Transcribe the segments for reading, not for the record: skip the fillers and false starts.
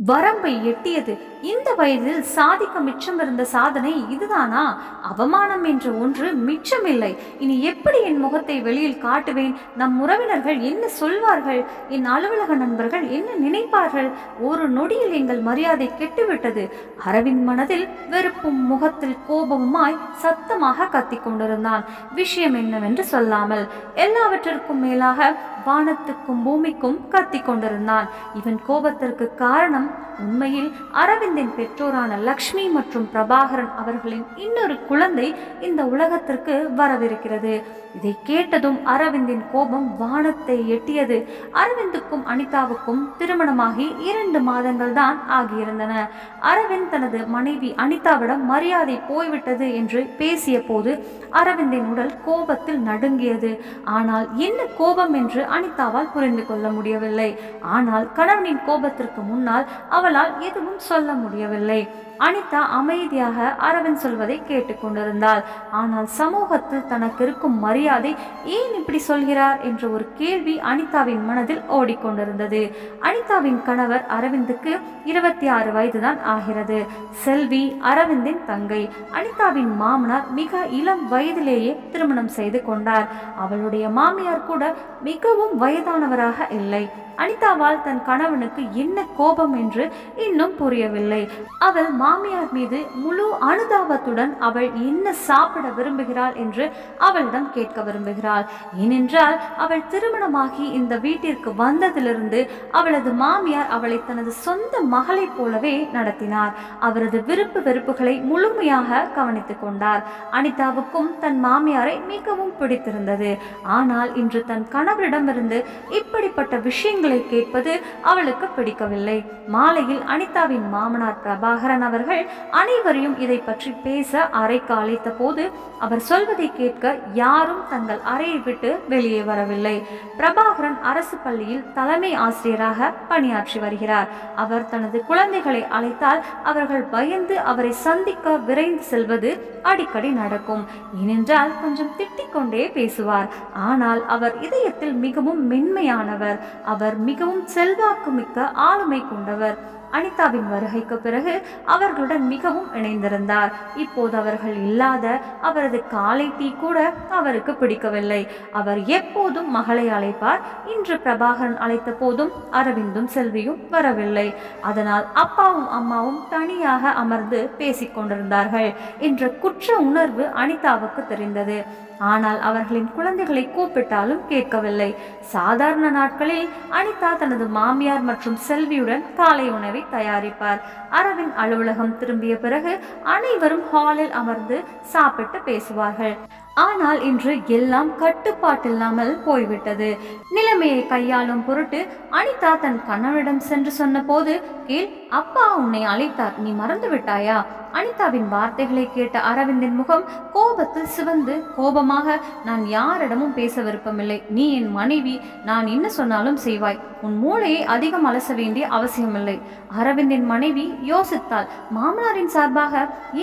வரம்பை எட்டியது. இந்த வயதில் சாதிக்க மிச்சம் இருந்த சாதனை இதுதானா? அவமானம் என்ற ஒன்று மிச்சமில்லை. இனி எப்படி என் முகத்தை வெளியில் காட்டுவேன்? நம் உறவினர்கள் என்ன சொல்வார்கள்? என் அலுவலக நண்பர்கள் என்ன நினைப்பார்கள்? ஒரு நொடியில் எங்கள் மரியாதை கெட்டுவிட்டது. அரவிந்த் மனதில் வெறுப்பும் முகத்தில் கோபமுமாய் சத்தமாக கத்திக் கொண்டிருந்தான். விஷயம் என்னவென்று சொல்லாமல் எல்லாவற்றிற்கும் மேலாக வானத்துக்கும் பூமிக்கும் கத்திக் கொண்டிருந்தான். இவன் கோபத்திற்கு காரணம் உண்மையில் அரவிந்தின் பெற்றோரான லக்ஷ்மி மற்றும் பிரபாகரன் அவர்களின் இன்னொரு குழந்தை இந்த உலகத்திற்கு வரவிருக்கிறது. இதை கேட்டதும் அரவிந்தின் கோபம் வானத்தை எட்டியது. அரவிந்துக்கும் அனிதாவுக்கும் திருமணமாகி 2 மாதங்கள் தான் ஆகியிருந்தன. அரவிந்த் தனது மனைவி அனிதாவிடம் மரியாதை போய்விட்டது என்று பேசிய போது அரவிந்தின் உடல் கோபத்தில் நடுங்கியது. ஆனால் என்ன கோபம் என்று அனிதாவால் புரிந்து கொள்ள முடியவில்லை. ஆனால் கணவனின் கோபத்திற்கு முன்னால் அவளால் எதுவும் சொல்ல முடியவில்லை. அனிதா அமைதியாக அரவிந்த் சொல்வதை கேட்டுக்கொண்டிருந்தாள். ஆனால் சமூகத்தில் தனக்கு இருக்கும் மரியாதை ஏன் இப்படி சொல்கிறார் என்ற ஒரு கேள்வி அனிதாவின் மனதில் ஓடிக்கொண்டிருந்தது. அனிதாவின் கணவர் அரவிந்துக்கு 26 வயதுதான் ஆகிறது. செல்வி அரவிந்தின் தங்கை. அனிதாவின் மாமனார் மிக இளம் வயதிலேயே திருமணம் செய்து கொண்டார். அவளுடைய மாமியார் கூட மிகவும் வயதானவராக இல்லை. அனிதாவால் தன் கணவனுக்கு என்ன கோபம் என்று இன்னும் புரியவில்லை. அவள் மாமியார் மீது முழு அனுதாபத்துடன் அவள் என்ன சாப்பிட விரும்புகிறாள் என்று அவளிடம் கேட்க விரும்புகிறாள். ஏனென்றால் அவள் திருமணமாகி இந்த வீட்டிற்கு வந்ததிலிருந்து அவளது மாமியார் அவளை தனது சொந்த மகளை போலவே நடத்தினார். அவரது விருப்பு வெறுப்புகளை முழுமையாக கவனித்துக் கொண்டார். அனிதாவுக்கும் தன் மாமியாரை மிகவும் பிடித்திருந்தது. ஆனால் இன்று தன் கணவரிடமிருந்து இப்படிப்பட்ட விஷயங்களை கேட்பது அவளுக்கு பிடிக்கவில்லை. மாலையில் அனிதாவின் மாமனார் பிரபாகரன் அவர்கள் அனைவரையும் இதை பற்றி பேச அறைக்கு அழைத்த போது அவர் சொல்வதை கேட்க யாரும் தங்கள் அறையை விட்டு வெளியே வரவில்லை. பிரபாகரன் அரசு பள்ளியில் தலைமை ஆசிரியராக பணியாற்றி வருகிறார். அவர் தனது குழந்தைகளை அழைத்தால் அவர்கள் பயந்து அவரை சந்திக்க விரைந்து செல்வது அடிக்கடி நடக்கும். ஏனென்றால் கொஞ்சம் திட்டிக் கொண்டே பேசுவார். ஆனால் அவர் இதயத்தில் மிகவும் மென்மையானவர். அவர் மிகவும் செல்வாக்கு மிக்க ஆளுமை கொண்டவர். அனிதாவின் வருகைக்கு பிறகு அவர்களுடன் மிகவும் இணைந்திருந்தார். இப்போது அவர்கள் இல்லாத அவரது காலை டீ கூட அவருக்கு பிடிக்கவில்லை. அவர் எப்போதும் மகளை அழைப்பார். இன்று பிரபாகரன் அழைத்த போதும் அரவிந்தும் செல்வியும் வரவில்லை. அதனால் அப்பாவும் அம்மாவும் தனியாக அமர்ந்து பேசிக்கொண்டிருந்தார்கள் என்ற குற்ற உணர்வு அனிதாவுக்கு தெரிந்தது. ஆனால் அவர்களின் குழந்தைகளை கூப்பிட்டாலும் கேட்கவில்லை. சாதாரண நாட்களில் அனிதா தனது மாமியார் மற்றும் செல்வியுடன் காலை உணவை தயாரிப்பார். அரவிந்த் அலுவலகம் திரும்பிய பிறகு அனைவரும் ஹாலில் அமர்ந்து சாப்பிட்டு பேசுவார்கள். ஆனால் இன்று எல்லாம் கட்டுப்பாட்டில்லாமல் போய்விட்டது. நிலைமையை கையாளும் பொருட்டு அனிதா தன் கணவனிடம் சென்று சொன்ன போது, கீழ் அப்பா உன்னை அழைத்தார், நீ மறந்து விட்டாயா? அனிதாவின் வார்த்தைகளை கேட்ட அரவிந்தின் முகம் கோபத்தில் சிவந்து கோபமாக, நான் யாரிடமும் பேச விருப்பமில்லை. நீ என் மனைவி, நான் என்ன சொன்னாலும் செய்வாய். உன் மூளையை அதிகம் அலச வேண்டிய அவசியமில்லை. அரவிந்தின் மனைவி யோசித்தாள். மாமனாரின் சார்பாக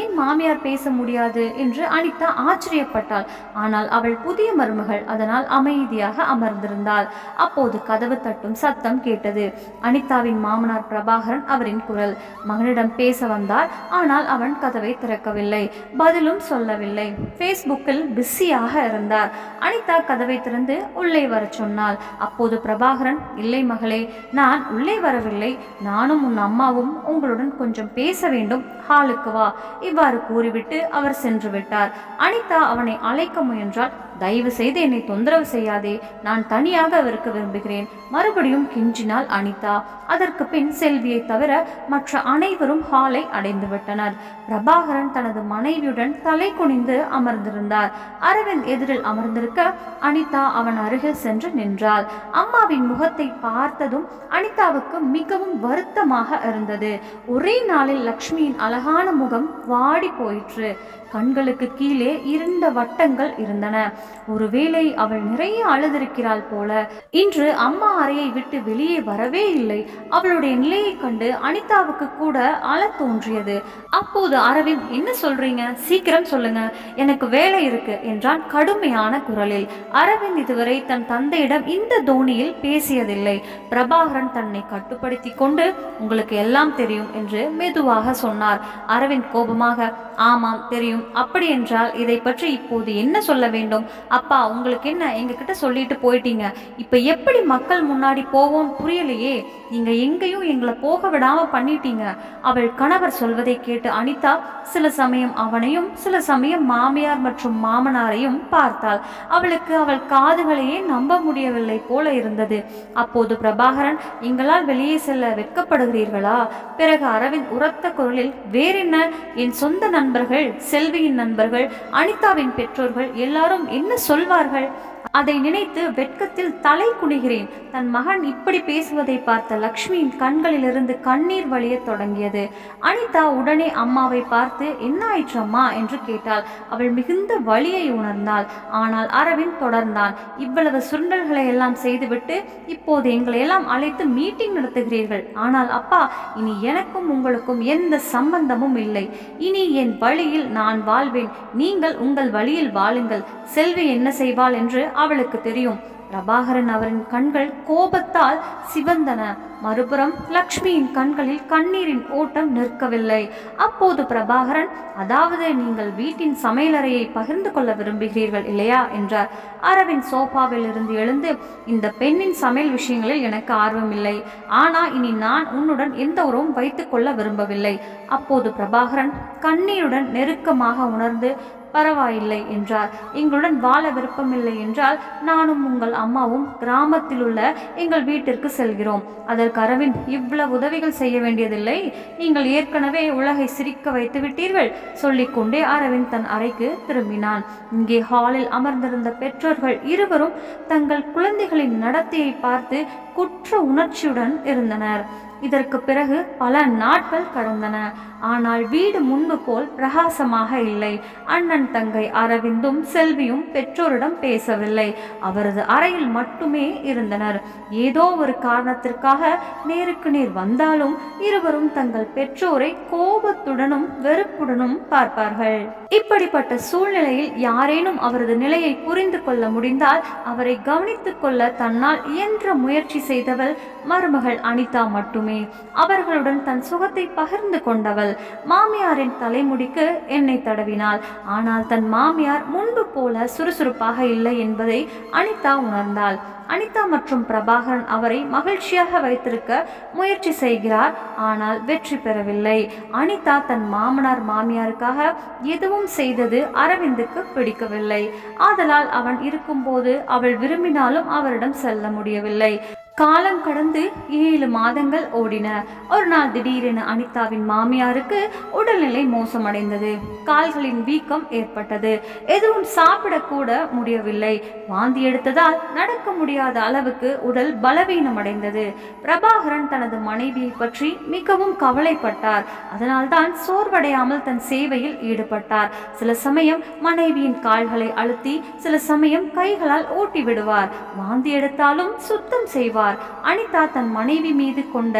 ஏன் மாமியார் பேச முடியாது என்று அனிதா ஆச்சரியப்பட்டாள். ஆனால் அவள் புதிய மருமகள், அதனால் அமைதியாக அமர்ந்திருந்தாள். அப்போது கதவு தட்டும் சத்தம் கேட்டது. அனிதாவின் மாமனார் பிரபாகரன் அவரின் குரல். மகனிடம் பேச வந்தார். ஆனால் அவன் கதவை திறக்கவில்லை. பதிலும் சொல்லவில்லை. ஃபேஸ்புக்கில் பிஸியாக இருந்தார். அனிதா கதவை திறந்து உள்ளே வர சொன்னாள். அப்போது பிரபாகரன், இல்லை மகளே, நான் உள்ளே வரவில்லை. நானும் உன் அம்மாவும் உங்களுடன் கொஞ்சம் பேச வேண்டும். ஹாலுக்கு வா. இவ்வாறு கூறிவிட்டு அவர் சென்று விட்டார். அனிதா அவனை அழைக்க முயன்றால், தயவு செய்து என்னை தொந்தரவு செய்யாதே, நான் தனியாக இருக்க விரும்புகிறேன். மறுபடியும் கெஞ்சினாள் அனிதா. அதற்கு பின் செல்வியை தவிர மற்ற அனைவரும் ஹாலை அடைந்து விட்டனர். பிரபாகரன் தனது மனைவியுடன் தலை குனிந்து அமர்ந்திருந்தார். அரவிந்த் எதிரில் அமர்ந்திருக்க அனிதா அவன் அருகில் சென்று நின்றாள். அம்மாவின் முகத்தை பார்த்ததும் அனிதாவுக்கு மிகவும் வருத்தமாக இருந்தது. ஒரே நாளில் லக்ஷ்மியின் அழகான முகம் வாடி போயிற்று. கண்களுக்கு கீழே இருண்ட வட்டங்கள் இருந்தன. ஒருவேளை அவள் நிறைய அழுதிருக்கிறாள் போல. இன்று அம்மா அறையை விட்டு வெளியே வரவே இல்லை. அவளுடைய நிலையை கண்டு அனிதாவுக்கு கூட அழ தோன்றியது. அப்போது அரவிந்த், என்ன சொல்றீங்க, சீக்கிரம் சொல்லுங்க, எனக்கு வேலை இருக்கு என்றான் கடுமையான குரலில். அரவிந்த் இதுவரை தன் தந்தையிடம் இந்த தோணியில் பேசியதில்லை. பிரபாகரன் தன்னை கட்டுப்படுத்தி கொண்டு, உங்களுக்கு எல்லாம் தெரியும் என்று மெதுவாக சொன்னார். அரவிந்த் கோபமாக, ஆமாம் தெரியும், அப்படி என்றால் இதை பற்றி இப்போது என்ன சொல்ல வேண்டும்? அப்பா, உங்களுக்கு என்ன, எங்க கிட்ட சொல்லிட்டு போயிட்டீங்க, இப்ப எப்படி மக்கள் முன்னாடி போவோம் புரியலையே. நீங்க எங்கேயும் எங்களை போக விடாம பண்ணிட்டீங்க. அவள் கணவர் சொல்வதை கேட்டு அனிதா சில சமயம் அவனையும் சில சமயம் மாமியார் மற்றும் மாமனாரையும் பார்த்தாள். அவளுக்கு அவள் காதுகளையே நம்ப முடியவில்லை போல இருந்தது. அப்போது பிரபாகரன், எங்களால் வெளியே செல்ல வெட்கப்படுகிறீர்களா? பிறகு அரவிந்த் உரத்த குரலில், வேறென்ன, என் சொந்த நண்பர்கள், செல்வியின் நண்பர்கள், அனிதாவின் பெற்றோர்கள் எல்லாரும் என்ன சொல்வார்கள்? அதை நினைத்து வெட்கத்தில் தலை குனிகிறேன். தன் மகன் இப்படி பேசுவதை பார்த்த லக்ஷ்மியின் கண்களிலிருந்து கண்ணீர் வழிய தொடங்கியது. அனிதா உடனே அம்மாவை பார்த்து, என்ன ஆயிற்று அம்மா என்று கேட்டாள். அவள் மிகுந்த வலியை உணர்ந்தாள். ஆனால் அரவிந்த் தொடர்ந்தான், இவ்வளவு சுரண்டல்களை எல்லாம் செய்துவிட்டு இப்போது எங்களை எல்லாம் அழைத்து மீட்டிங் நடத்துகிறீர்கள். ஆனால் அப்பா, இனி எனக்கும் உங்களுக்கும் எந்த சம்பந்தமும் இல்லை. இனி என் வழியில் நான் வாழ்வேன், நீங்கள் உங்கள் வழியில் வாழுங்கள். செல்வி என்ன செய்வாள் என்று அவளுக்கு தெரியும். பிரபாகரன் அவரின் கண்கள் கோபத்தால் சிவந்தன. மறுபுறம் லக்ஷ்மியின் கண்களில் கண்ணீரின் ஓட்டம் நிற்கவில்லை. அப்போது பிரபாகரன், அதாவது நீங்கள் வீட்டின் சமையலறையை பகிர்ந்து கொள்ள விரும்புகிறீர்கள் இல்லையா என்றார். அரவிந்த் சோஃபாவில் இருந்து எழுந்து, இந்த பெண்ணின் சமையல் விஷயங்களில் எனக்கு ஆர்வமில்லை. ஆனா இனி நான் உன்னுடன் எந்த உறவும் வைத்துக் கொள்ள விரும்பவில்லை. அப்போது பிரபாகரன் கண்ணீருடன் நெருக்கமாக உணர்ந்து, பரவாயில்லை என்றார். எங்களுடன் வாழ விருப்பமில்லை என்றால் நானும் உங்கள் அம்மாவும் கிராமத்தில் உள்ள எங்கள் வீட்டிற்கு செல்கிறோம். அதற்கு அரவிந்த், இவ்வளவு உதவிகள் செய்ய வேண்டியதில்லை, நீங்கள் ஏற்கனவே உலகை சிரிக்க வைத்து விட்டீர்கள். சொல்லிக்கொண்டே அரவிந்த் தன் அறைக்கு திரும்பினான். இங்கே ஹாலில் அமர்ந்திருந்த பெற்றோர்கள் இருவரும் தங்கள் குழந்தைகளின் நடத்தையை பார்த்து குற்ற உணர்ச்சியுடன் இருந்தனர். இதற்கு பிறகு பல நாட்கள் கடந்தன. ஆனால் வீடு முன்பு போல் பிரகாசமாக இல்லை. அண்ணன் தங்கை அரவிந்தும் செல்வியும் பெற்றோரிடம் பேசவில்லை. அவரது அறையில் மட்டுமே இருந்தனர். ஏதோ ஒரு காரணத்திற்காக நேருக்கு நேர் வந்தாலும் இருவரும் தங்கள் பெற்றோரை கோபத்துடனும் வெறுப்புடனும் பார்ப்பார்கள். இப்படிப்பட்ட சூழ்நிலையில் யாரேனும் அவரது நிலையை புரிந்து கொள்ள முடிந்தால் அவரை கவனித்துக் கொள்ள தன்னால் இயன்ற முயற்சி செய்தவள் மருமகள் அனிதா மட்டுமே. அவர்களுடன் தன் சுகத்தை பகிர்ந்து கொண்டவள். மாமியாரின் தலைமுடிக்கு எண்ணெய் தடவினாள். ஆனால் தன் மாமியார் முன்பு போல சுறுசுறுப்பாக இல்லை என்பதை அனிதா உணர்ந்தாள். அனிதா மற்றும் பிரபாகரன் அவரை மகிழ்ச்சியாக வைத்திருக்க முயற்சி செய்கிறார். ஆனால் வெற்றி பெறவில்லை. அனிதா தன் மாமனார் மாமியாருக்காக எதுவும் செய்தது அரவிந்துக்கு பிடிக்கவில்லை. ஆதலால் அவன் இருக்கும்போது அவள் விரும்பினாலும் அவரிடம் செல்ல முடியவில்லை. காலம் கடந்து 7 மாதங்கள் ஓடின. ஒரு நாள் திடீரென அனிதாவின் மாமியாருக்கு உடல்நிலை மோசமடைந்தது. கால்களின் வீக்கம் ஏற்பட்டது. எதுவும் சாப்பிடக்கூட முடியவில்லை. வாந்தி எடுத்ததால் நடக்க முடியாத அளவுக்கு உடல் பலவீனமடைந்தது. பிரபாகரன் தனது மனைவியை பற்றி மிகவும் கவலைப்பட்டார். அதனால்தான் சோர்வடையாமல் தன் சேவையில் ஈடுபட்டார். சில சமயம் மனைவியின் கால்களை அழுத்தி, சில சமயம் கைகளால் ஓட்டி விடுவார். வாந்தி எடுத்தாலும் சுத்தம் செய்வார். அனிதா தன் மனைவி மீது கொண்ட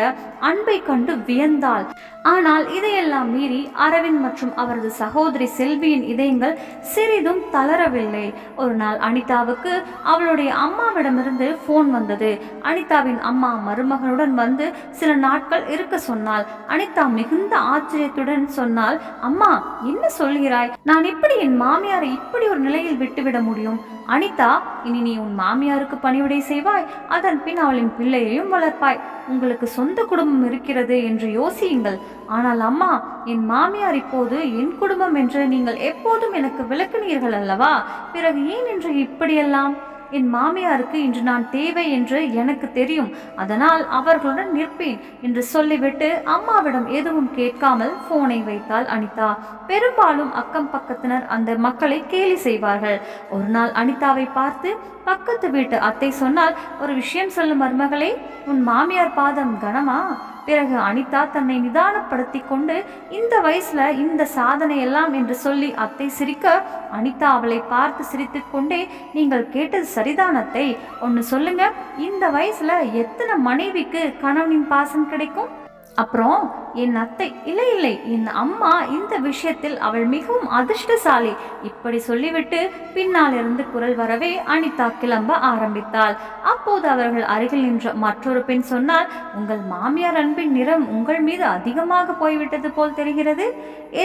அன்பை கண்டு வியந்தாள். ஆனால் இதையெல்லாம் மீறி அரவிந்த் மற்றும் அவரது சகோதரி செல்வியின் இதயங்கள் சிறிதும் தளரவில்லை. ஒரு நாள் அனிதாவுக்கு அவளுடைய அம்மாவிடமிருந்து போன் வந்தது. அனிதாவின் அம்மா மருமகனுடன் வந்து சில நாட்கள் இருக்க சொன்னாள். அனிதா மிகுந்த ஆச்சரியத்துடன் சொன்னாள், அம்மா என்ன சொல்கிறாய்? நான் எப்படி என் மாமியாரை இப்படி ஒரு நிலையில் விட்டுவிட முடியும்? அனிதா, இனி நீ உன் மாமியாருக்கு பணிவிடை செய்வாய், அதன் பின் அவளின் பிள்ளையையும் வளர்ப்பாய். உங்களுக்கு சொந்த குடும்பம் இருக்கிறது என்று யோசியுங்கள். ஆனால் அம்மா, என் மாமியார் இப்போது என் குடும்பம் என்று நீங்கள் எப்போதும் எனக்கு விளக்குனீர்கள் அல்லவா? பிறகு ஏன் என்று இப்படியெல்லாம்? என் மாமியாருக்கு இன்று நான் தேவை என்று எனக்கு தெரியும். அதனால் அவர்களுடன் நிற்பேன் என்று சொல்லிவிட்டு அம்மாவிடம் எதுவும் கேட்காமல் போனை வைத்தாள் அனிதா. பெரும்பாலும் அக்கம் பக்கத்தினர் அந்த மக்களை கேலி செய்வார்கள். ஒரு நாள் அனிதாவை பார்த்து பக்கத்து வீட்டு அத்தை சொன்னால், ஒரு விஷயம் சொல்லும் மருமகளே, உன் மாமியார் பாதம் கனமா? பிறகு அனிதா தன்னை நிதானப்படுத்தி கொண்டு, இந்த வயசுல இந்த சாதனை எல்லாம் என்று சொல்லி அத்தை சிரிக்க, அனிதா அவளை பார்த்து சிரித்து கொண்டே, நீங்கள் கேட்டது சரிதான் அத்தை. ஒன்னு சொல்லுங்க, இந்த வயசுல எத்தனை மனைவிக்கு கணவனின் பாசம் கிடைக்கும்? அப்புறம் என் அத்தை, இல்லை இல்லை, என் அம்மா இந்த விஷயத்தில் அவள் மிகவும் அதிர்ஷ்டசாலி. இப்படி சொல்லிவிட்டு பின்னால் இருந்து குரல் வரவே அனிதா கிளம்ப ஆரம்பித்தாள். அப்போது அவர்கள் அருகில் நின்ற மற்றொரு பெண் சொன்னால், உங்கள் மாமியார் அன்பின் நிறம் உங்கள் மீது அதிகமாக போய்விட்டது போல் தெரிகிறது.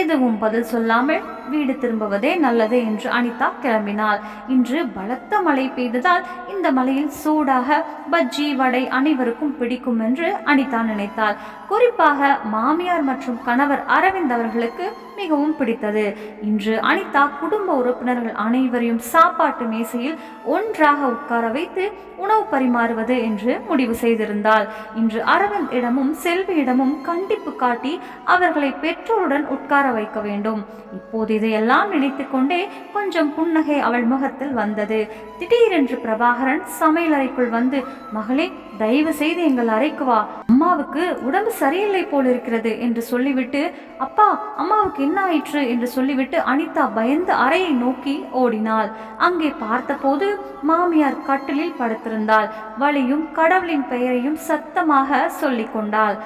எதுவும் பதில் சொல்லாமல் வீடு திரும்புவதே நல்லது என்று அனிதா கிளம்பினாள். இன்று பலத்த மழை பெய்ததால் இந்த மழையில் சூடாக பஜ்ஜி வடை அனைவருக்கும் பிடிக்கும் என்று அனிதா நினைத்தாள். குறிப்பாக மாமியார் மற்றும் கணவர் அரவிந்த் அவர்களுக்கு மிகவும் பிடித்தது. இன்று அனிதா குடும்ப உறுப்பினர்கள் அனைவரையும் சாப்பாட்டு மேசையில் ஒன்றாக உட்கார வைத்து உணவு பரிமாறுவது என்று முடிவு செய்திருந்தாள். இன்று அரவிந்த் இடமும் செல்வியிடமும் கண்டிப்பு காட்டி அவர்களை பெற்றோருடன் உட்கார வைக்க வேண்டும். இப்போது இதையெல்லாம் நினைத்து கொண்டே கொஞ்சம் புன்னகை அவள் முகத்தில் வந்தது. திடீரென்று பிரபாகரன் சமையலறைக்குள் வந்து, மகளே, தயவு செய்து எங்கள் அறைக்கு வா, அம்மாவுக்கு உடம்பு சரியில்லை போல் இருக்கிறது என்று சொல்லிவிட்டு, அப்பா, அம்மாவுக்கு என்ன ஆயிற்று என்று சொல்லிவிட்டு அனிதா பயந்து அறையை நோக்கி ஓடினாள். அங்கே பார்த்தபோது மாமியார் கட்டிலில் படுத்திருந்தாள். வலியும் கடவுளின் பெயரையும் சத்தமாக சொல்லிக் கொண்டாள்.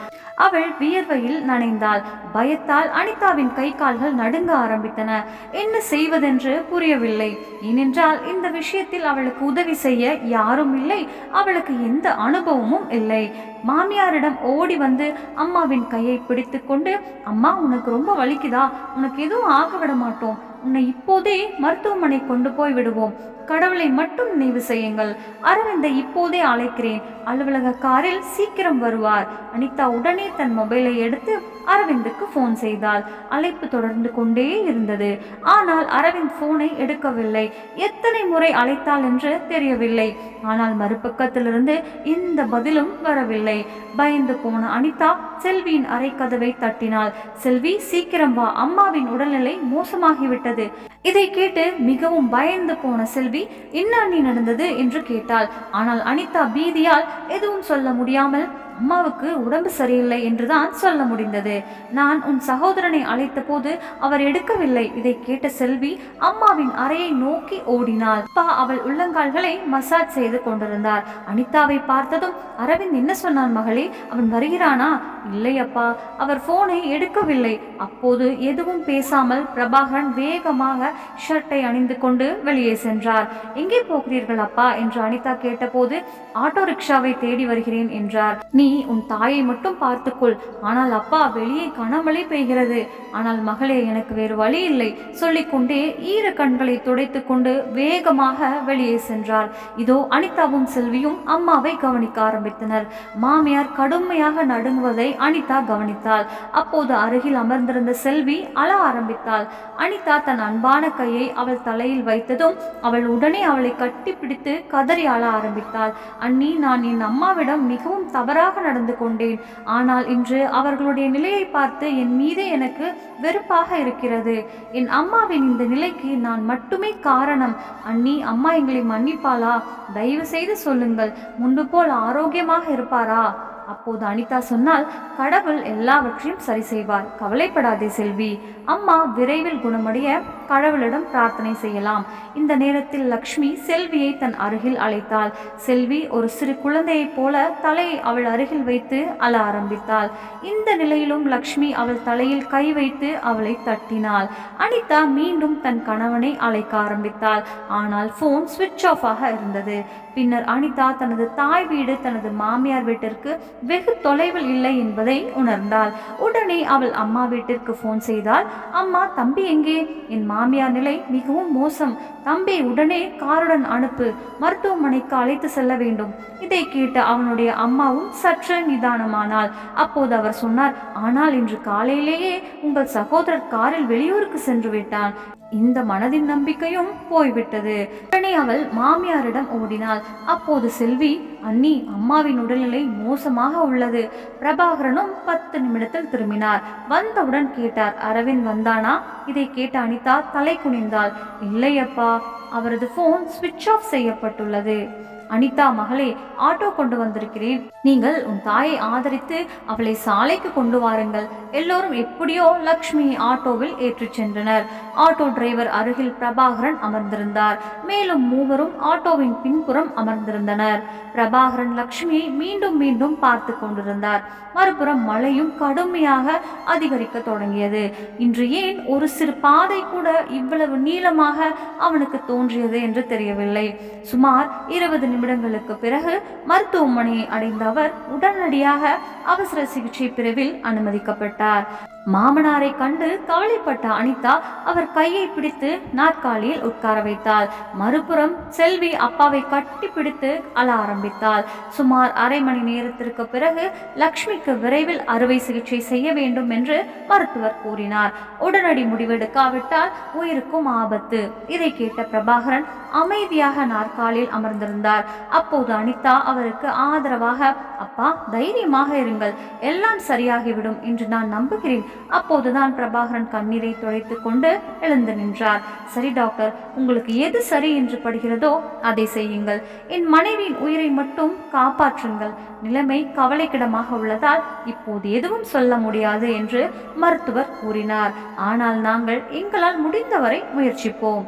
அவள் வியர்வையில் நனைந்தாள். பயத்தால் அனிதாவின் கை கால்கள் நடுங்க ஆரம்பித்தன. என்ன செய்வதென்று புரியவில்லை. ஏனென்றால் இந்த விஷயத்தில் அவளுக்கு உதவி செய்ய யாரும் இல்லை. அவளுக்கு எந்த அனுபவமும் இல்லை. மாமியாரிடம் ஓடி வந்து அம்மாவின் கையை பிடித்து கொண்டு, அம்மா, உனக்கு ரொம்ப வலிக்குதா? உனக்கு எதுவும் ஆக விட மாட்டோம். உன்னை இப்போதே மருத்துவமனை கொண்டு போய் விடுவோம். கடவுளை மட்டும் நினைவு செய்யுங்கள். அரவிந்தை இப்போதே அழைக்கிறேன். அலுவலக காரில் சீக்கிரம் வருவார். அனிதா உடனே தன் மொபைலை எடுத்து அரவிந்துக்கு போன் செய்தாள். அழைப்பு தொடர்ந்து கொண்டே இருந்தது. ஆனால் அரவிந்த் போனை எடுக்கவில்லை. எத்தனை முறை அழைத்தாள் என்று தெரியவில்லை. ஆனால் மறுபக்கத்திலிருந்து எந்த பதிலும் வரவில்லை. பயந்து போன அனிதா செல்வியின் அறை கதவை தட்டினாள். செல்வி, சீக்கிரம் வா, அம்மாவின் உடல்நிலை மோசமாகிவிட்டது. இதை கேட்டு மிகவும் பயந்து போன செல்வி, என்ன அண்ணி நடந்தது என்று கேட்டாள். ஆனால் அனிதா பீதியால் எதுவும் சொல்ல முடியாமல், அம்மாவுக்கு உடம்பு சரியில்லை என்றுதான் சொல்ல முடிந்தது. நான் உன் சகோதரனை அழைத்த போது அவர் எடுக்கவில்லை. இதை கேட்ட செல்வி அம்மாவின் அறையை நோக்கி ஓடினாள். அப்பா அவள் உள்ளங்கால்களை மசாஜ் செய்து கொண்டிருந்தார். அனிதாவை பார்த்ததும், அரவிந்த் என்ன சொன்னான் மகளே? அவன் வருகிறானா? இல்லை அப்பா, அவர் போனை எடுக்கவில்லை. அப்போது எதுவும் பேசாமல் பிரபாகரன் வேகமாக ஷர்ட்டை அணிந்து கொண்டு வெளியே சென்றார். எங்கே போகிறீர்கள் அப்பா என்று அனிதா கேட்டபோது, ஆட்டோ ரிக்ஷாவை தேடி வருகிறேன் என்றார். நீ உன் தாயை மட்டும் பார்த்துக்கொள். ஆனால் அப்பா, வெளியே கனமழை பெய்கிறது. ஆனால் மகளே, எனக்கு வேறு வழி இல்லை சொல்லிக்கொண்டே ஈர கண்களை துடைத்து கொண்டு வேகமாக வெளியே சென்றார். இதோ அனிதாவும் செல்வியும் அம்மாவை கவனிக்க ஆரம்பித்தனர். மாமியார் கடுமையாக நடுங்குவதை அனிதா கவனித்தாள். அப்போது அருகில் அமர்ந்திருந்த செல்வி அழ ஆரம்பித்தாள். அனிதா தன் அன்பான கையை அவள் தலையில் வைத்ததும் அவள் உடனே அவளை கட்டி பிடித்து கதறி அழ ஆரம்பித்தாள். அண்ணி, நான் என் அம்மாவிடம் மிகவும் தவறாக நடந்து கொண்டேன். ஆனால் இன்று அவர்களுடைய நிலையை பார்த்து என் மீதே எனக்கு வெறுப்பாக இருக்கிறது. என் அம்மாவின் இந்த நிலைக்கு நான் மட்டுமே காரணம். அண்ணி, அம்மா எங்களை மன்னிப்பாளா? தயவு செய்து சொல்லுங்கள். முன்பு போல் ஆரோக்கியமாக இருப்பாரா? அப்போது அனிதா சொன்னால், கடவுள் எல்லாவற்றையும் சரி செய்வார், கவலைப்படாதே செல்வி. அம்மா விரைவில் குணமடைய கடவுளிடம் பிரார்த்தனை செய்யலாம். இந்த நேரத்தில் லக்ஷ்மி செல்வியை தன் அருகில் அழைத்தாள். செல்வி ஒரு சிறு குழந்தையைப் போல தலையை அவள் அருகில் வைத்து அழ ஆரம்பித்தாள். இந்த நிலையிலும் லக்ஷ்மி அவள் தலையில் கை வைத்து அவளை தட்டினாள். அனிதா மீண்டும் தன் கணவனை அழைக்க ஆரம்பித்தாள். ஆனால் போன் சுவிட்ச் ஆஃப் ஆக இருந்தது. பின்னர் அனிதா தனது தாய் வீடு தனது மாமியார் வீட்டிற்கு வெகு தொலைவில் இல்லை என்பதை உணர்ந்தாள். உடனே அவள் அம்மா வீட்டிற்கு போன் செய்தாள். அம்மா, தம்பி எங்கே? என் மாமியார் நிலை மிகவும் மோசம். தம்பி உடனே காருடன் அனுப்பு, மருத்துவமனைக்கு அழைத்து செல்ல வேண்டும். இதை கேட்ட அவனுடைய அம்மாவும் சற்று நிதானமானாள். அப்போது அவர் சொன்னார், ஆனால் இன்று காலையிலேயே உங்கள் சகோதரர் காரில் வெளியூருக்கு சென்று விட்டான். இந்த மனதின் நம்பிக்கையும் போய்விட்டது. உடனே அவள் மாமியாரிடம் ஓடினாள். அப்போது செல்வி, அண்ணி, அம்மாவின் உடல்நிலை மோசமாக உள்ளது. பிரபாகரனும் 10 நிமிடத்தில் திரும்பினார். வந்தவுடன் கேட்டார், அரவிந்த் வந்தானா? இதை கேட்ட அனிதா தலை குனிந்தாள். இல்லை அப்பா, அவரது போன் சுவிட்ச் ஆஃப் செய்யப்பட்டுள்ளது. அனிதா மகளே, ஆட்டோ கொண்டு வந்திருக்கிறேன். நீங்கள் உன் தாயை ஆதரித்து அவளை சாலைக்கு கொண்டு வாருங்கள். எல்லோரும் எப்படியோ லக்ஷ்மியை ஆட்டோவில் ஏற்றிச் சென்றனர். ஆட்டோ டிரைவர் அருகில் பிரபாகரன் அமர்ந்திருந்தார். மேலும் மூவரும் ஆட்டோவின் பின்புறம் அமர்ந்திருந்தனர். பிரபாகரன் லக்ஷ்மியை மீண்டும் மீண்டும் பார்த்து கொண்டிருந்தார். மறுபுறம் மழையும் கடுமையாக அதிகரிக்க தொடங்கியது. இன்று ஏன் ஒரு சிறு பாதை கூட இவ்வளவு நீளமாக அவனுக்கு தோன்றியது என்று தெரியவில்லை. சுமார் 20 நிமிடங்களுக்கு பிறகு மருத்துவமனையை அடைந்த அவர் உடனடியாக அவசர சிகிச்சை பிரிவில் அனுமதிக்கப்பட்டார். மாமனாரை கண்டு கவலைப்பட்ட அனிதா அவர் கையை பிடித்து நாற்காலியில் உட்கார வைத்தாள். மறுபுறம் செல்வி அப்பாவை கட்டி பிடித்து அழ ஆரம்பித்தாள். சுமார் அரை மணி நேரத்திற்கு பிறகு லக்ஷ்மிக்கு விரைவில் அறுவை சிகிச்சை செய்ய வேண்டும் என்று மருத்துவர் கூறினார். உடனடி முடிவெடுக்காவிட்டால் உயிருக்கும் ஆபத்து. இதை கேட்ட பிரபாகரன் அமைதியாக நாற்காலில் அமர்ந்திருந்தார். அப்போது அனிதா அவருக்கு ஆதரவாக, அப்பா தைரியமாக இருங்கள், எல்லாம் சரியாகிவிடும் என்று நான் நம்புகிறேன். அப்போதுதான் பிரபாகரன் கண்ணீரை துடைத்து கொண்டு எழுந்து நின்றார். சரி டாக்டர், உங்களுக்கு எது சரி என்று படுகிறதோ அதை செய்யுங்கள். என் மனைவியின் உயிரை மட்டும் காப்பாற்றுங்கள். நிலைமை கவலைக்கிடமாக உள்ளதால் இப்போது எதுவும் சொல்ல முடியாது என்று மருத்துவர் கூறினார். ஆனால் நாங்கள் எங்களால் முடிந்தவரை முயற்சிப்போம்.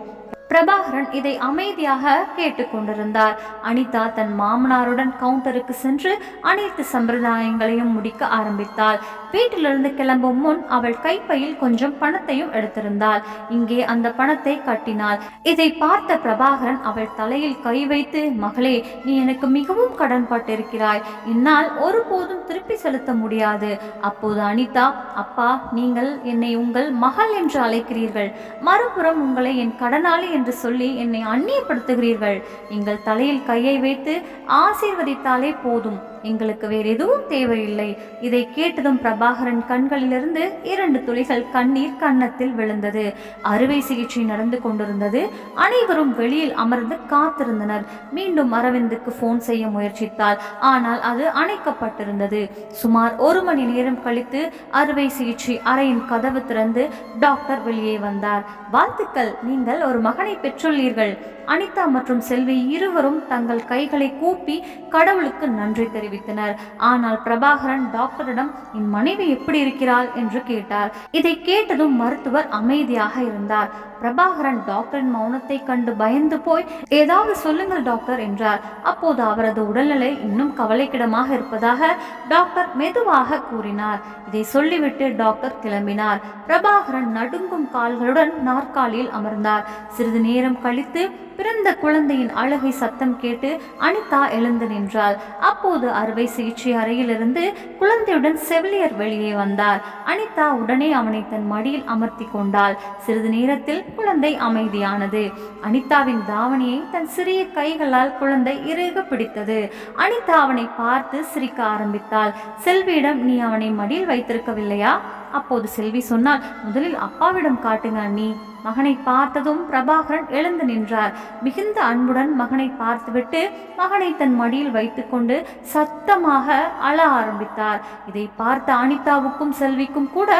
பிரபாகரன் இதை அமைதியாக கேட்டுக்கொண்டிருந்தார். அனிதா தன் மாமனாருடன் கவுண்டருக்கு சென்று அனைத்து சம்பிரதாயங்களையும் முடிக்க ஆரம்பித்தாள். வீட்டிலிருந்து கிளம்பும் முன் அவள் கைப்பையில் கொஞ்சம் பணத்தையும் எடுத்திருந்தாள். இங்கே அந்த பணத்தை கட்டினாள். இதை பார்த்த பிரபாகரன் அவள் தலையில் கை வைத்து, மகளே, நீ எனக்கு மிகவும் கடன் பட்டிருக்கிறாய், என்னால் ஒருபோதும் திருப்பி செலுத்த முடியாது. அப்போது அனிதா, அப்பா, நீங்கள் என்னை உங்கள் மகள் என்று அழைக்கிறீர்கள், மறுபுறம் உங்களை என் கடனாளி என்று சொல்லி என்னை அந்நியப்படுத்துகிறீர்கள். எங்கள் தலையில் கையை வைத்து ஆசீர்வதித்தாலே போதும், எங்களுக்கு வேறு எதுவும் தேவையில்லை. இதை கேட்டதும் பிரபாகரன் கண்களிலிருந்து 2 துளிகள் கண்ணீர் கன்னத்தில் விழுந்தது. அறுவை சிகிச்சை நடந்து கொண்டிருந்தது. அனைவரும் வெளியில் அமர்ந்து காத்திருந்தனர். மீண்டும் அரவிந்துக்கு போன் செய்ய முயற்சித்தாள். ஆனால் அது அணைக்கப்பட்டிருந்தது. சுமார் 1 மணி நேரம் கழித்து அறுவை சிகிச்சை அறையின் கதவு திறந்து டாக்டர் வெளியே வந்தார். வாழ்த்துக்கள், நீங்கள் ஒரு மகனை பெற்றுள்ளீர்கள். அனிதா மற்றும் செல்வி இருவரும் தங்கள் கைகளை கூப்பி கடவுளுக்கு நன்றி தெரிவித்தனர். ஆனால் பிரபாகரன் டாக்டரிடம், என் மனைவி எப்படி இருக்கிறாள் என்று கேட்டார். இதை கேட்டதும் மருத்துவர் அமைதியாக இருந்தார். பிரபாகரன் டாக்டரின் மௌனத்தை கண்டு பயந்து போய், ஏதாவது சொல்லுங்கள் டாக்டர் என்றார். அப்போது அவரது உடல்நிலை இன்னும் கவலைக்கிடமாக இருப்பதாக டாக்டர் மெதுவாக கூறினார். இதை சொல்லிவிட்டு டாக்டர் கிளம்பினார். பிரபாகரன் நடுங்கும் கால்களுடன் நாற்காலியில் அமர்ந்தார். சிறிது நேரம் கழித்து பிறந்த குழந்தையின் அழுகை சத்தம் கேட்டு அனிதா எழுந்து நின்றாள். அப்போது அறுவை சிகிச்சை அறையிலிருந்து குழந்தையுடன் செவிலியர் வெளியே வந்தார். அனிதா உடனே அவனை தன் மடியில் அமர்த்தி கொண்டாள். சிறிது நேரத்தில் குழந்தை அமைதியானது. அனிதாவின் தாவணியை தன் சிறிய கைகளால் குழந்தை இறுக பிடித்தது. அனிதா அவனை பார்த்து சிரிக்க ஆரம்பித்தாள். செல்வியிடம், நீ அவனை மடியில் வைத்திருக்கவில்லையா? அப்போது செல்வி சொன்னால், முதலில் அப்பாவிடம் காட்டுங்க அண்ணி. மகனை பார்த்ததும் பிரபாகரன் எழுந்து நின்றார். மிகுந்த அன்புடன் மகனை பார்த்துவிட்டு மகனை தன் மடியில் வைத்துக்கொண்டு சத்தமாக அழ ஆரம்பித்தார். இதை பார்த்த அனிதாவுக்கும் செல்விக்கும் கூட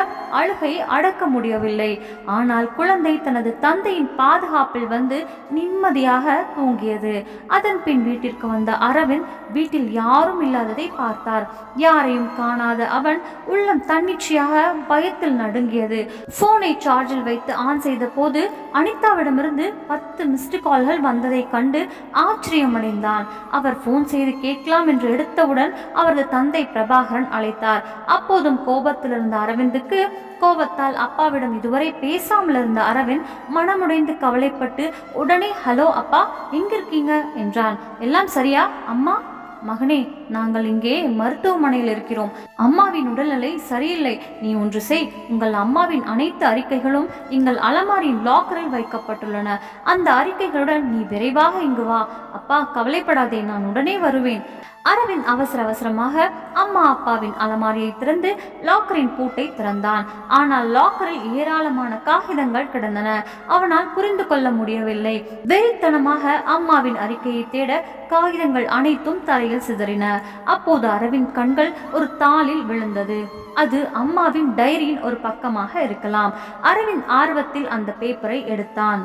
அழுகை அடக்க முடியவில்லை. ஆனால் குழந்தை தனது தந்தையின் பாதுகாப்பில் வந்து நிம்மதியாக தூங்கியது. அதன் பின் வீட்டிற்கு வந்த அரவிந்த் வீட்டில் யாரும் இல்லாததை பார்த்தார். யாரையும் காணாத அவன் உள்ளம் தன்னிச்சையாக பயத்தில் நடுங்கியது. போனை சார்ஜில் வைத்து ஆன் செய்த போது அனிதாவிடமிருந்து 10 மிஸ்டு கால்கள் வந்ததை கண்டு ஆச்சரியமடைந்தான். அவர் போன் செய்து கேட்கலாம் என்று எடுத்தவுடன் அவரது தந்தை பிரபாகரன் அழைத்தார். அப்போதும் கோபத்தில் இருந்த அரவிந்துக்கு கோபத்தால் அப்பாவிடம் இதுவரை பேசாமல் இருந்த அரவிந்த் மனமுடைந்து கவலைப்பட்டு உடனே, ஹலோ அப்பா, எங்கிருக்கீங்க என்றான். எல்லாம் சரியா அம்மா? மகனே, நாங்கள் இங்கே மருத்துவமனையில் இருக்கிறோம். அம்மாவின் உடல்நிலை சரியில்லை. நீ ஒன்று செய். உங்கள் அம்மாவின் அனைத்து அறிக்கைகளும் எங்கள் அலமாரியின் லாக்கரில் வைக்கப்பட்டுள்ளன. அந்த அறிக்கைகளுடன் நீ விரைவாக இங்கு வா. அப்பா, கவலைப்படாதே, நான் உடனே வருவேன். அரவிந்த் அவசர அவசரமாக அம்மா அப்பாவின் அலமாரியை திறந்து லாக்கரின் பூட்டை திறந்தான். ஆனால் லாக்கரில் ஏராளமான காகிதங்கள் கிடந்தன. அவனால் புரிந்து கொள்ள முடியவில்லை. வெறித்தனமாக அம்மாவின் அறிக்கையை தேட காகிதங்கள் அனைத்தும் தரையில் சிதறின. அப்போது அரவிந்த் கண்கள் ஒரு தாளில் விழுந்தது. அது அம்மாவின் டைரியின் ஒரு பக்கமாக இருக்கலாம். அரவிந்த் ஆர்வத்தில் அந்த பேப்பரை எடுத்தான்.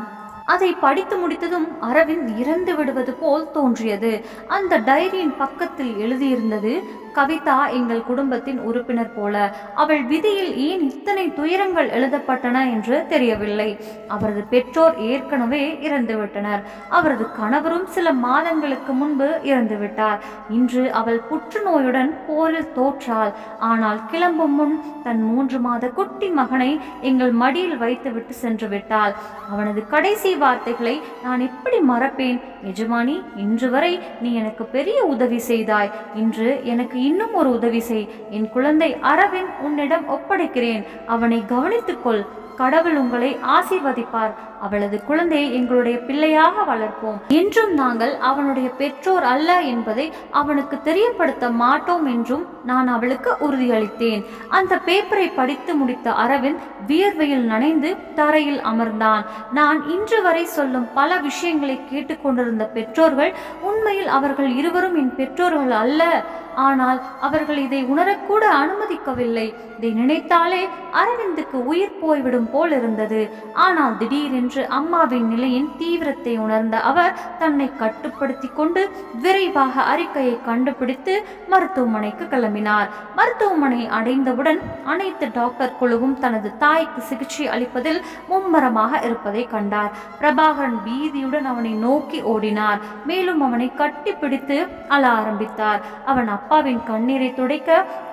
அதை படித்து முடித்ததும் அரவிந்த் இறந்து விடுவது போல் தோன்றியது. அந்த டைரியின் பக்கத்தில் எழுதியிருந்தது, கவிதா எங்கள் குடும்பத்தின் உறுப்பினர் போல. அவள் விதியில் ஏன் இத்தனை துயரங்கள் எழுதப்பட்டன என்று தெரியவில்லை. அவரது பெற்றோர் ஏற்கனவே இறந்துவிட்டனர். அவரது கணவரும் சில மாதங்களுக்கு முன்பு இறந்துவிட்டார். இன்று அவள் புற்றுநோயுடன் போரில் தோற்றாள். ஆனால் கிளம்பும் முன் தன் 3 மாத குட்டி மகனை எங்கள் மடியில் வைத்துவிட்டு சென்று விட்டாள். அவனது கடைசி வார்த்தைகளை நான் எப்படி மறப்பேன்? எஜமானி, இன்று வரை நீ எனக்கு பெரிய உதவி செய்தாய். இன்று எனக்கு இன்னும் ஒரு உதவி செய். என் குழந்தை அரவிந்த் உன்னிடம் ஒப்படைக்கிறேன். அவனை கவனித்துக்கொள். கடவுள் உங்களை ஆசீர்வதிப்பார். அவளது குழந்தையை எங்களுடைய பிள்ளையாக வளர்ப்போம். என்றும் நாங்கள் அவனுடைய பெற்றோர் அல்ல என்பதை அவனுக்கு தெரியப்படுத்த மாட்டோம் என்றும் நான் அவளுக்கு உறுதியளித்தேன். அந்த பேப்பரை படித்து முடித்த அரவிந்த் வியர்வையில் நனைந்து தரையில் அமர்ந்தான். நான் இன்று வரை சொல்லும் பல விஷயங்களை கேட்டுக்கொண்டிருந்த பெற்றோர்கள் உண்மையில் அவர்கள் இருவரும் என் பெற்றோர்கள் அல்ல. ஆனால் அவர்கள் இதை உணரக்கூட அனுமதிக்கவில்லை. இதை நினைத்தாலே அரவிந்துக்கு உயிர் போய்விடும் போல் இருந்தது. ஆனால் திடீரென்று அம்மாவின் நிலையின் தீவிரத்தை உணர்ந்த அவர் தன்னை கட்டுப்படுத்தி கொண்டு விரைவாக அறிக்கையை கண்டுபிடித்து மருத்துவமனைக்கு கிளம்பினார். மருத்துவமனை அடைந்தவுடன் அனைத்து டாக்டர் குழுவும் தனது தாய்க்கு சிகிச்சை அளிப்பதில் மும்மரமாக இருப்பதை கண்டார். பிரபாகரன் பீதியுடன் அவனை நோக்கி ஓடினார். மேலும் அவனை கட்டிப்பிடித்து அழ ஆரம்பித்தார். அவன் அப்பாவின் கண்ணீரை துடைக்க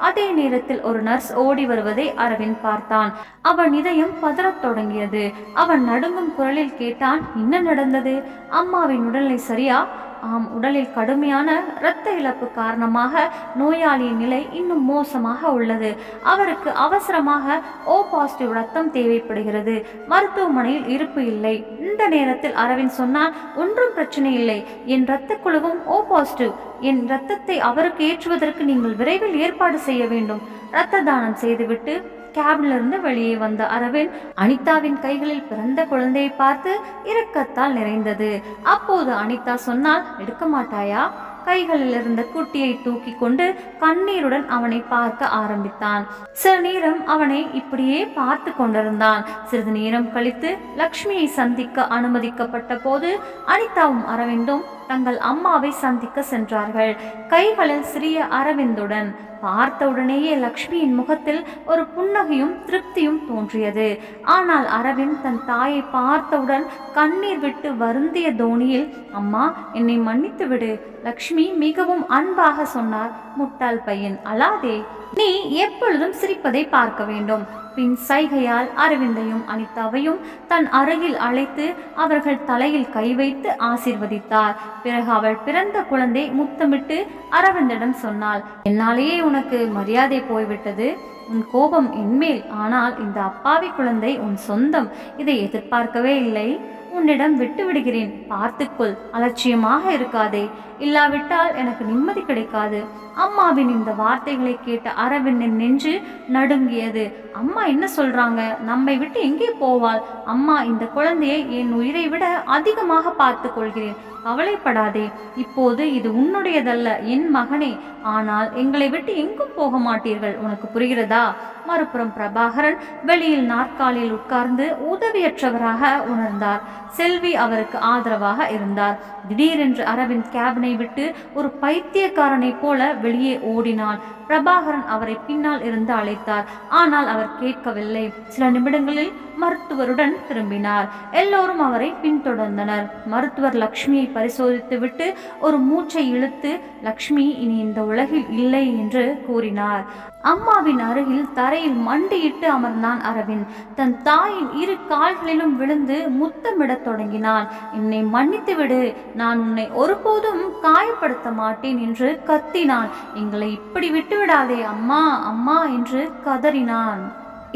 அதே நேரத்தில் ஒரு நர்ஸ் ஓடி வருவதை அரவிந்த் பார்த்தான். அவன் இதயம் பதறத் தொடங்கியது. அவன் நடுங்கும் குரலில் கேட்டான், என்ன நடந்தது? அம்மாவின் உடல்நிலை சரியா? ஆம், உடலில் கடுமையான இரத்த இழப்பு காரணமாக நோயாளியின் நிலை இன்னும் மோசமாக உள்ளது. அவருக்கு அவசரமாக O பாசிட்டிவ் ரத்தம் தேவைப்படுகிறது. மருத்துவமனையில் இருப்பு இல்லை. இந்த நேரத்தில் அரவிந்த் சொன்னான், ஒன்றும் பிரச்சனை இல்லை, என் இரத்த குழுவும் O பாசிட்டிவ். என் இரத்தத்தை அவருக்கு ஏற்றுவதற்கு நீங்கள் விரைவில் ஏற்பாடு செய்ய வேண்டும். இரத்த தானம் செய்துவிட்டு கேபினிலிருந்து வெளியே வந்த அரவிந்த் அனிதாவின் கைகளில் பிறந்த குழந்தையை பார்த்து இரக்கத்தால் நிறைந்தது. அப்போது அனிதா சொன்னால், எடுக்க மாட்டாயா? கைகளில் இருந்த குட்டியை தூக்கி கொண்டு கண்ணீருடன் அவனை பார்க்க ஆரம்பித்தான். சில நேரம் அவனை இப்படியே பார்த்து கொண்டிருந்தான். சிறிது நேரம் கழித்து லக்ஷ்மியை சந்திக்க அனுமதிக்கப்பட்ட போது அனிதாவும் அரவிந்தும் தங்கள் அம்மாவை சந்திக்க சென்றார்கள். கைகளில் சிறிய அரவிந்துடன். பார்த்தவுடனேயே லக்ஷ்மியின் முகத்தில் ஒரு புன்னகையும் திருப்தியும் தோன்றியது. ஆனால் அரவிந்த் தன் தாயை பார்த்தவுடன் கண்ணீர் விட்டு வருந்திய தோணியில், அம்மா, என்னை மன்னித்து விடு. லக்ஷ்மி மிகவும் அன்பாக சொன்னார். முட்டாள் பையன், அழாதே. நீ எப்பொழுதும் சிரிப்பதை பார்க்க வேண்டும். பின் சைகையால் அரவிந்தையும் அனிதாவையும் தன் அருகில் அழைத்து அவர்கள் தலையில் கை வைத்து ஆசீர்வதித்தார். பிறகு அவள் பிறந்த குழந்தை முத்தமிட்டு அரவிந்திடம் சொன்னாள், என்னாலேயே உனக்கு மரியாதை போய்விட்டது. உன் கோபம் என்மேல். ஆனால் இந்த அப்பாவி குழந்தை உன் சொந்தம். இதை எதிர்பார்க்கவே இல்லை. உன்னிடம் விட்டு விடுகிறேன். பார்த்துக்கொள். அலட்சியமாக இருக்காதே. இல்லாவிட்டால் எனக்கு நிம்மதி கிடைக்காது. அம்மாவின் இந்த வார்த்தைகளை கேட்ட அரவிந்தின் நெஞ்சு நடுங்கியது. அம்மா என்ன சொல்றாங்க? நம்மை விட்டு எங்கே போவாள்? அம்மா, இந்த குழந்தையை என் உயிரை விட அதிகமாக பார்த்து கொள்கிறேன். கவலைப்படாதே. இப்போது இது உன்னுடையதல்ல, என் மகனே. ஆனால் எங்களை விட்டு எங்கும் போக மாட்டீர்கள். உனக்கு புரிகிறதா? மறுபுறம் பிரபாகரன் வெளியில் நாற்காலியில் உட்கார்ந்து உதவியற்றவராக உணர்ந்தார். செல்வி அவருக்கு ஆதரவாக இருந்தார். திடீரென்று அரவிந்த் கேபினை விட்டு ஒரு பைத்தியக்காரனை போல வெளியே ஓடினான். பிரபாகரன் அவரை பின்னால் இருந்து அழைத்தார். ஆனால் அவர் கேட்கவில்லை. சில நிமிடங்களில் மருத்துவருடன் திரும்பினார். எல்லோரும் அவரை பின்தொடர்ந்தனர். மருத்துவர் லக்ஷ்மியை பரிசோதித்து விட்டு ஒரு மூச்சை இழுத்து, லக்ஷ்மி இனி இந்த உலகில் இல்லை என்று கூறினார். அம்மாவின் அருகில் தரையில் மண்டியிட்டு அமர்ந்தான் அரவிந்த். தன் தாயின் 2 கால்களிலும் விழுந்து முத்தமிடத் தொடங்கினான். என்னை மன்னித்து விடு. நான் உன்னை ஒருபோதும் காயப்படுத்த மாட்டேன் என்று கத்தினான். எங்களை இப்படி விட்டுவிடாதே அம்மா, அம்மா என்று கதறினான்.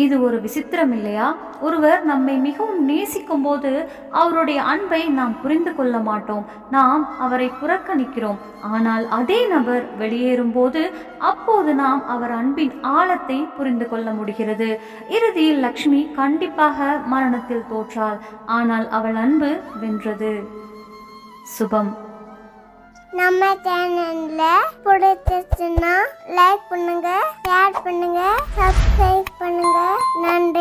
இது ஒரு விசித்திரம் இல்லையா? ஒருவர் நம்மை மிகவும் நேசிக்கும் போது அவருடைய அன்பை நாம் புரிந்து கொள்ள மாட்டோம். நாம் அவரை புறக்கணிக்கிறோம். ஆனால் அதே நபர் வெளியேறும் போது அப்போது நாம் அவர் அன்பின் ஆழத்தை புரிந்து கொள்ள முடிகிறது. இறுதியில் லக்ஷ்மி கண்டிப்பாக மரணத்தில் தோற்றாள். ஆனால் அவள் அன்பு வென்றது. சுபம். நம்ம சேனல்ல பிடிச்சிருச்சுன்னா லைக் பண்ணுங்க, ஷேர் பண்ணுங்க, சப்ஸ்கிரைப் பண்ணுங்க. நன்றி.